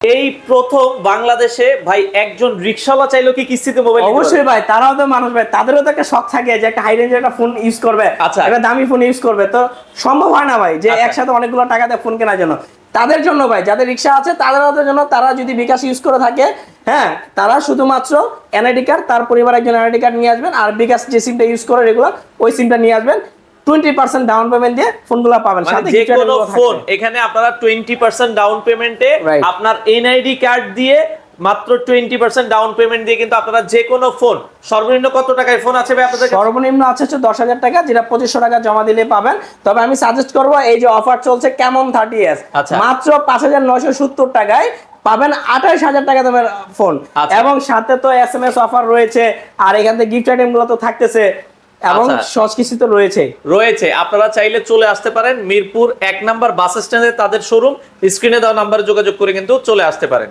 এই প্রথম বাংলাদেশে ভাই একজন রিকশাওয়ালা চাইলো কি কিস্তিতে মোবাইল নিতে অবশ্যই ভাই, তারাও তো মানুষ ভাই, তাদেরও তো একটা শখ থাকে যে একটা হাই রেঞ্জের একটা ফোন ইউজ করবে, আচ্ছা। একটা দামি ফোন ইউজ করবে, তো সম্ভব হয় না ভাই যে আচ্ছা। একসাথে অনেকগুলো টাকা দিয়ে ফোন কেনার জন্য। তাদের জন্য ভাই, যাদের রিক্সা আছে তাদের জন্য, তারা যদি বিকাশ ইউজ করে থাকে, হ্যাঁ, তারা শুধুমাত্র এনআইডি কার্ড, তার পরিবার একজন এনআইডি কার্ড নিয়ে আসবেন, আর বিকাশ যে সিমটা ইউজ করে রেগুলার ওই সিমটা নিয়ে আসবেন। 20% ডাউন পেমেন্ট দিয়ে ফোনগুলো পাবেন, মানে সাথে যে gift কোনো guarantee গুলো ফোন থাকবে। এখানে আপনারা 20% ডাউন পেমেন্টে Right. আপনার এনআইডি কার্ড দিয়ে মাত্র 20% ডাউন পেমেন্ট দিয়ে কিন্তু আপনারা যে কোনো ফোন, সর্বনিম্ন কত টাকায় ফোন আছে ভাই আপনাদের কাছে? সর্বনিম্ন আছে হচ্ছে 10,000 টাকা, যেটা 2500 টাকা জমা দিলে পাবেন। তবে আমি সাজেস্ট করবো, এই যে অফার চলছে কেমন 30s, আচ্ছা। মাত্র 5,970 টাকায় পাবেন 28,000 টাকা দামের ফোন, আচ্ছা। এবং সাথে তো SMS অফার রয়েছে, আর এখান থেকে গিফট আইটেম গুলো তো থাকতেছে, এবং আচ্ছা। সহজ কিস্তি তো রয়েছে। রয়েছে, আপনারা চাইলে চলে আসতে পারেন মিরপুর 1 নম্বর বাস স্ট্যান্ডে তাদের শোরুম, স্ক্রিনে দেওয়া নাম্বারে যোগাযোগ করে কিন্তু চলে আসতে পারেন।